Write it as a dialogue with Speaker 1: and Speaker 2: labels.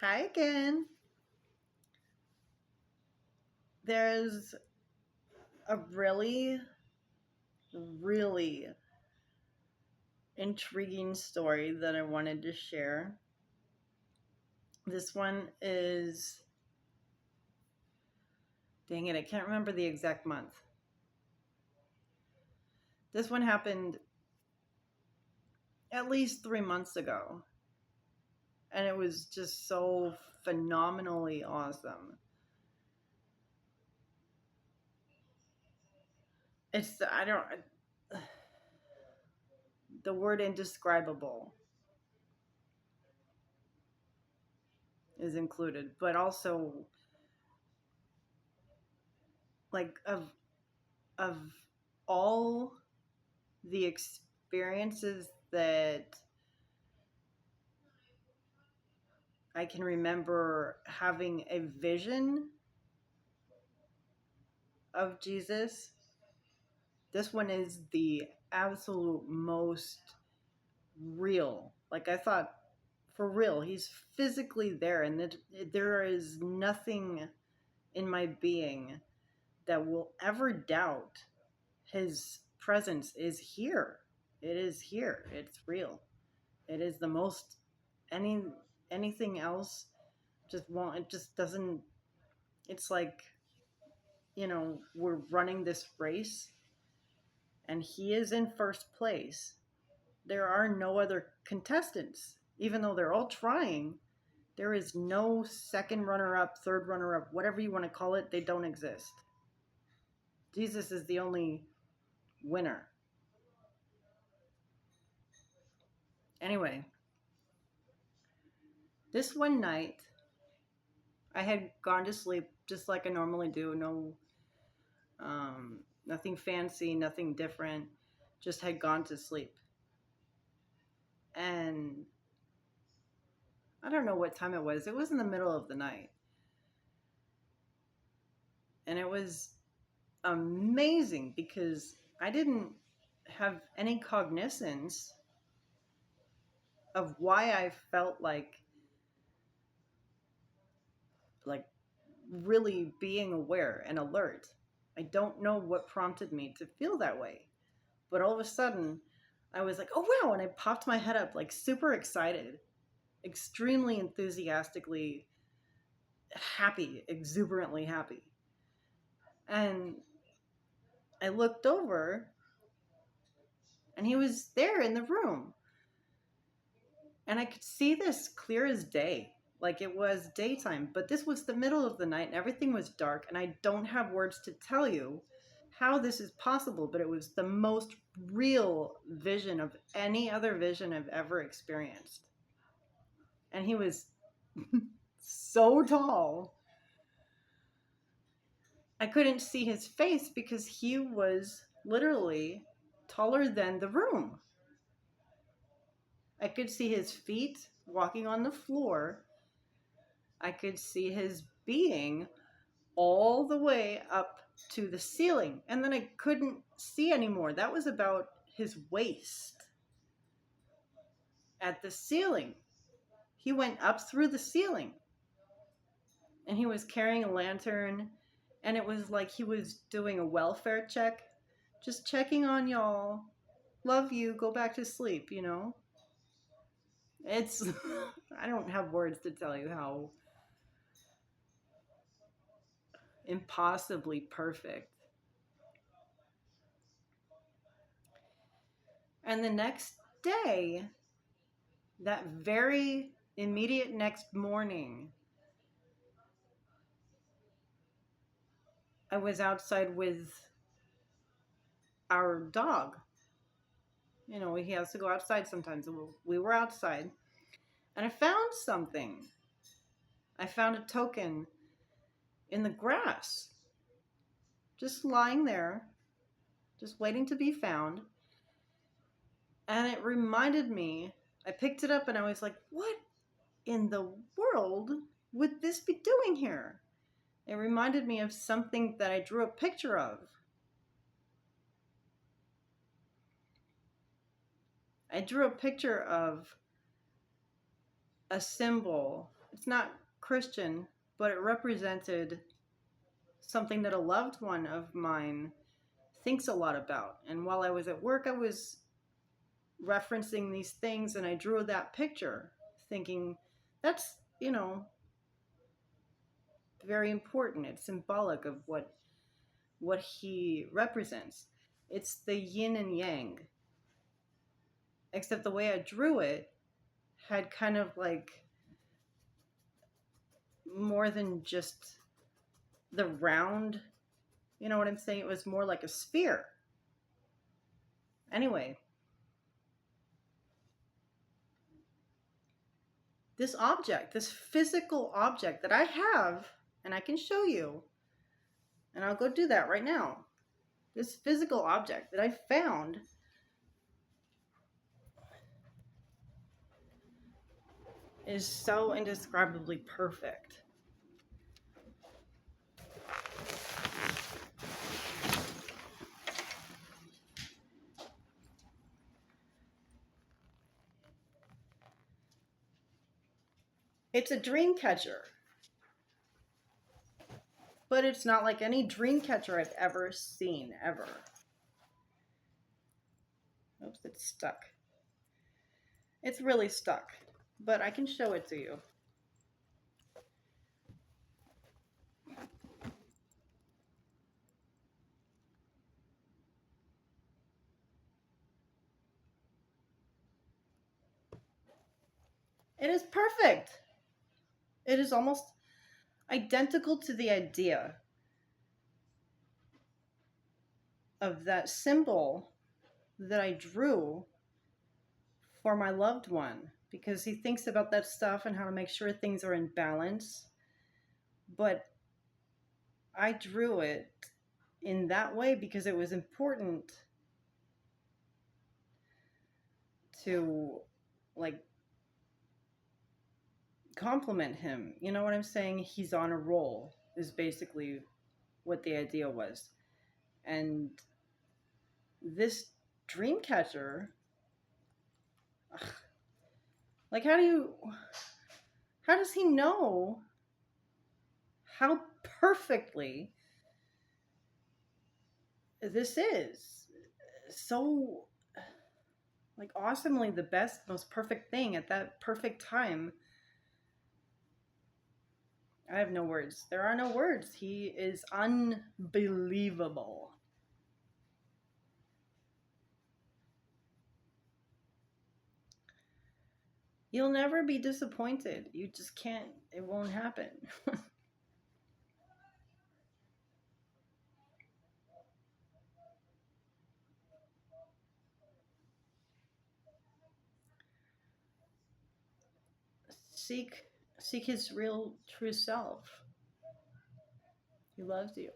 Speaker 1: Hi again. There's a really intriguing story that I wanted to share. This one is, dang it, I can't remember the exact month. This one happened at least 3 months ago, and it was just so phenomenally awesome. I don't, the word indescribable is included, but also like of all the experiences that I can remember having a vision of Jesus. This one is the absolute most real. Like I thought, for real, he's physically there, and that there is nothing in my being that will ever doubt his presence is here. It is here. It's real. It is the most any anything else just won't it just doesn't it's like we're running this race and he is in first place. There are no other contestants, even though they're all trying. There is no second runner up, third runner up, whatever you want to call it. They don't exist. Jesus is the only winner. Anyway, this one night, I had gone to sleep just like I normally do. Nothing fancy, nothing different. Just had gone to sleep. And I don't know what time it was. It was in the middle of the night. And it was amazing because I didn't have any cognizance of why I felt like really being aware and alert. I don't know what prompted me to feel that way. But all of a sudden, I was like, "Oh wow." And I popped my head up like super excited, extremely enthusiastically happy, exuberantly happy. And I looked over and he was there in the room. And I could see this clear as day, like it was daytime, but this was the middle of the night and everything was dark. And I don't have words to tell you how this is possible, but it was the most real vision of any other vision I've ever experienced. And he was so tall. I couldn't see his face because he was literally taller than the room. I could see his feet walking on the floor. I could see his being all the way up to the ceiling. And then I couldn't see anymore. That was about his waist at the ceiling. He went up through the ceiling and he was carrying a lantern. And it was like he was doing a welfare check, just checking on y'all. Love you. Go back to sleep. It's, I don't have words to tell you how impossibly perfect. And the next day, that very immediate next morning, I was outside with our dog. He has to go outside sometimes. We were outside, and I found something. I found a token in the grass, just lying there, just waiting to be found. And it reminded me, I picked it up and I was like, what in the world would this be doing here? It reminded me of something that I drew a picture of. I drew a picture of a symbol. it's not Christian, but it represented something that a loved one of mine thinks a lot about. And while I was at work, I was referencing these things and I drew that picture thinking that's, very important. It's symbolic of what he represents. It's the yin and yang. Except the way I drew it had kind of like more than just the round. You know what I'm saying? It was more like a sphere. Anyway, this object, this physical object that I have, and I can show you, and I'll go do that right now. This physical object that I found is so indescribably perfect. It's a dream catcher, but it's not like any dream catcher I've ever seen, ever. Oops, it's stuck. It's really stuck, but I can show it to you. It is perfect. It is almost identical to the idea of that symbol that I drew for my loved one because he thinks about that stuff and how to make sure things are in balance. But I drew it in that way because it was important to like compliment him. You know what I'm saying? He's on a roll, is basically what the idea was. And this dream catcher, like, how does he know how perfectly this is? So, like, awesomely the best, most perfect thing at that perfect time. I have no words. There are no words. He is unbelievable. You'll never be disappointed. You just can't, it won't happen. seek seek his real true self. He loves you.